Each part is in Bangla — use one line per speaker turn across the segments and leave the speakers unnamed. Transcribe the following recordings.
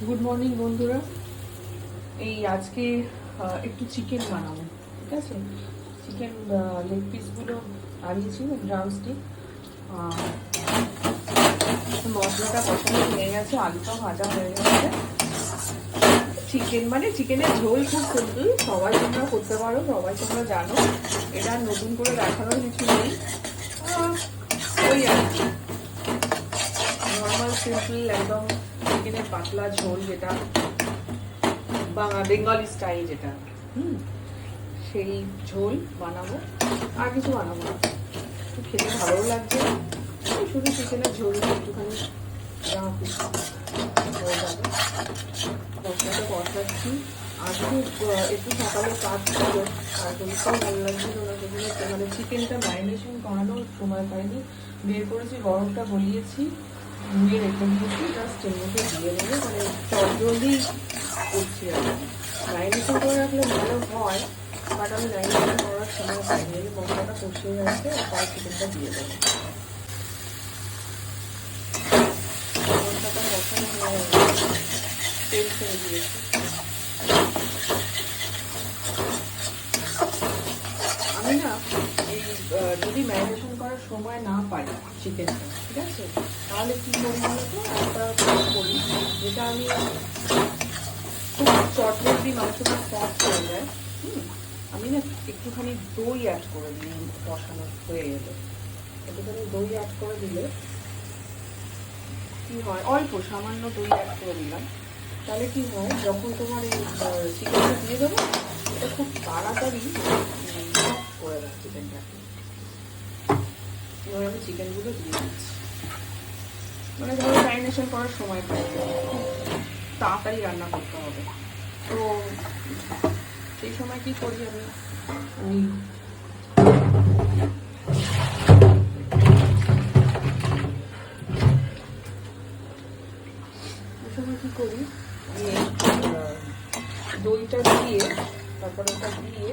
গুড মর্নিং বন্ধুরা। এই আজকে একটু চিকেন বানাবো, ঠিক আছে? চিকেন লেগ পিসগুলো আনিয়েছি, ড্রামস্টিক। মশলাটা কষানো হয়ে গেছে, আলুটাও ভাজা হয়ে গেছে। চিকেন মানে চিকেনের ঝোল খুব সিম্পল, সবাই তোমরা করতে পারো, সবাই তোমরা জানো। এটা নতুন করে দেখানোর কিছু নেই, ওই আর কি নর্মাল সিম্পল একদম চিকেনের পাতলা ঝোল, যেটা বেঙ্গলি স্টাইল, যেটা সেই ঝোল বানাবো। আর কিছু বানাবো না, খেতে ভালো লাগছে, শুধু চিকেনের ঝোল একটুখানি হয়ে যাবে। মশলাটা কষাচ্ছি। আজকে একটু সকালে কাজ ছিল, আর শরীরটাও ভালো লাগছিল না, সেখানে মানে চিকেনটা ম্যারিনেশন করানোর সময় পাইনি। বের করেছি, গরমটা গলিয়েছি, ধুয়ে রেখে দিয়েছি, জাস্ট এর মধ্যে দিয়ে দেবো, মানে জলদি করছি আর কি। ম্যারিনেশন করে রাখলে ভালো হয়, বাট আমি ম্যারিনেশন করার সময় পাইনি। মশলাটা কষে গেছে, তার চিকেনটা দিয়ে দেবো। মশলাটা কষানো হয়ে গেছে, তেল ছেড়ে দিয়েছি। আমি না এই যদি ম্যারিনেশন করার সময় না পাই চিকেনটা, ঠিক আছে, তাহলে কী করি বলতো, একটা করি যেটা আমি খুব চটপট দিই, মাংসটা সফট হয়ে যায়। আমি না একটুখানি দই অ্যাড করে দিই, কষানো হয়ে গেলে একটুখানি দই অ্যাড করে দিলে কি হয়, অল্প সামান্য দই অ্যাড করে দিলাম, তাহলে কি হয়, যখন তোমার এই চিকেনটা দিয়ে দেবো, এটা খুব তাড়াতাড়ি সফট করে দেয় চিকেনটাকে। এবার আমি চিকেনগুলো দিয়ে দিচ্ছি, মানে ধরো ম্যারিনেশন করার সময় পাই, তাড়াতাড়ি রান্না করতে হবে, তো সেই সময় কি করি আমি সময় কি করি, দইটা দিয়ে, তারপরে ওটা দিয়ে,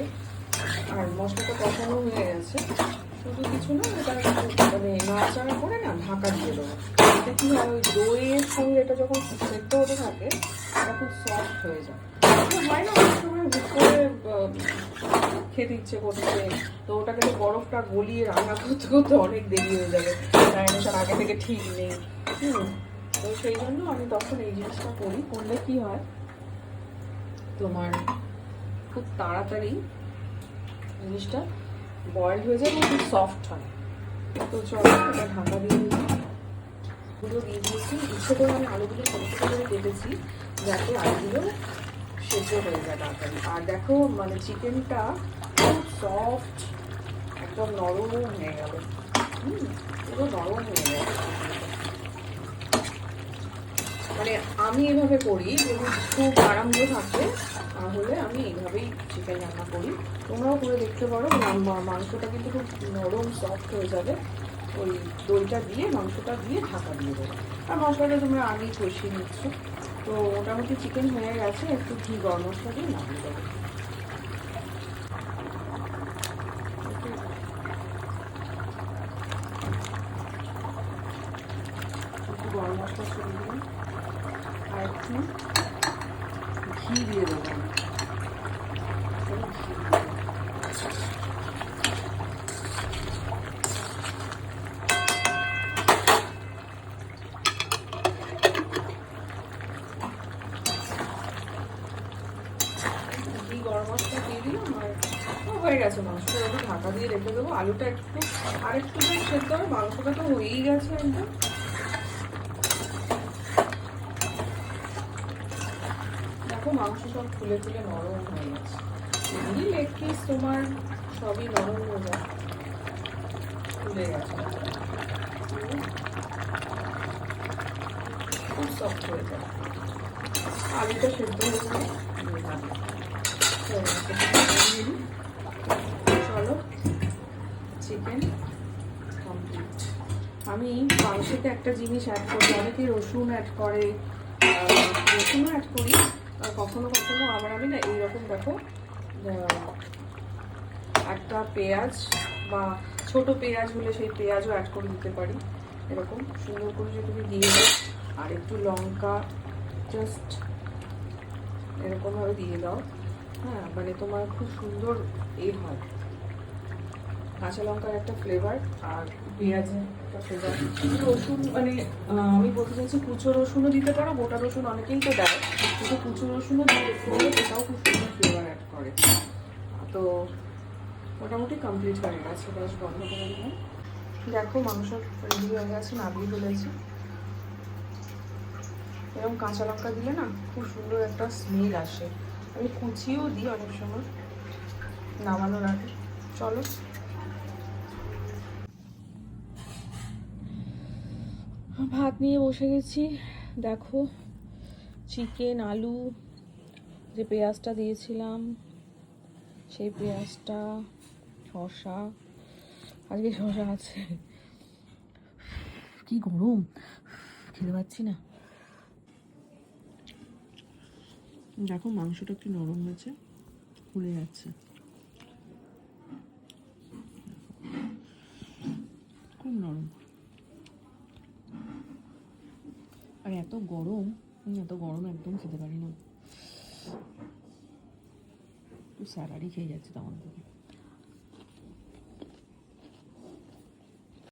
আর মশলাটা কষানো হয়ে গেছে, শুধু কিছু না, এটা মানে নাড়াচাড়া করে না ঢাকা দিয়ে দেবো। এতে কি হয়, ওই দইয়ের সঙ্গে এটা যখন সেদ্ধ হতে থাকে, এটা খুব সফট হয়ে যায়। হয় না অনেক সময় হুট করে খেতে ইচ্ছে করছে, তো ওটাকে তো বরফটা গলিয়ে রান্না করতে করতে অনেক দেরি হয়ে যাবে, ম্যারিনেশন আগে থেকে ঠিক নেই। তো সেই জন্য আমি তখন এই জিনিসটা করি, করলে কি হয়, তোমার খুব তাড়াতাড়ি জিনিসটা বয়েলড হয়ে যায় এবং খুব সফট হয়। তো চলো এটা ঢাকা দিয়ে দিই। গুলো দিয়ে দিয়েছি, ইচ্ছে করে আমি আলুগুলো ছোটো ছোটো করে কেটেছি, যাতে আলুগুলো সেদ্ধ হয়ে যায় তাড়াতাড়ি। আর দেখো মানে চিকেনটা খুব সফট, একদম নরম হয়ে গেল, পুরো নরম হয়ে গেল। মানে আমি এভাবে করি, যদি খুব আরামও থাকে তাহলে আমি এইভাবেই চিকেন রান্না করি। তোমরাও করে দেখতে পারো, মাংসটা কিন্তু খুব নরম সফট হয়ে যাবে। ওই দইটা দিয়ে, মাংসটা দিয়ে ঢাকা দিয়ে দেবো, আর মশলাটা তোমরা আগেই কষিয়ে নিচ্ছ। তো মোটামুটি চিকেন হয়ে গেছে, একটু ঘি গরম মশলা দিয়ে নামিয়ে দেবো। একটু গরম মশলা ছড়িয়ে দিলাম, আর একটু ঘি দিয়ে দেবো। গরম মশলা দিয়ে দিলাম, আর হয়ে গেছে। মাংসটা একটু ঢাকা দিয়ে রেখে দেবো, আলুটা একটু আর একটু সেদ্ধ হবে, মাংসটা তো হয়েই গেছে একদম। দেখো মাংস সব ফুলে ফুলে নরম হয়ে গেছে, এমনি লেগ পিস তোমার সবই নরম হয়ে যায়, ফুলে গেছে, খুব সফট হয়ে যায়। আলুটা সেদ্ধ হয়ে যায়। চলো চিকেন কমপ্লিট। আমি মাংসতে একটা জিনিস অ্যাড করি, অনেকে রসুন অ্যাড করে, রসুনও অ্যাড করি, কখনো কখনো আবার আমি না এইরকম দেখো একটা পেঁয়াজ বা ছোট পেঁয়াজ হলে সেই পেঁয়াজও অ্যাড করে দিতে পারি, এরকম সুন্দর করে যদি তুমি দিয়ে দাও। আর একটু লঙ্কা জাস্ট এরকমভাবে দিয়ে দাও। হ্যাঁ, মানে তোমার খুব সুন্দর হয়, কাঁচা লঙ্কার একটা ফ্লেভার আর পেঁয়াজের একটা ফ্লেভার। রসুন মানে আমি বলতে চাইছি কুচো রসুনও দিতে পারো, গোটা রসুন অনেকেই তো দেয়, কিন্তু কুচো রসুনও দিতে এটাও খুব সুন্দর ফ্লেভার অ্যাড করে। তো মোটামুটি কমপ্লিট হয়ে গেছে, গ্যাস বন্ধ করে দিলাম। দেখো মাংস রেডি হয়ে গেছে, নাবিয়ে ফেলেছি। এরকম কাঁচা লঙ্কা দিলে না খুব সুন্দর একটা স্মেল আসে। আমি কুচিও দিই অনেক সময় নামানোর আগে। চলো ভাত নিয়ে বসে গেছি। দেখো চিকেন, আলু, যে পেঁয়াজটা দিয়েছিলাম সেই পেঁয়াজটা, শসা, আজকে শসা আছে। কি গরম, খেতে পাচ্ছি না। দেখো মাংসটা একটু নরম হয়েছে, ফুলে যাচ্ছে, খুব নরম। আর এত গরম, একদম খেতে পারি না, একটু স্যালাডই খেয়ে যাচ্ছে তেমন থেকে।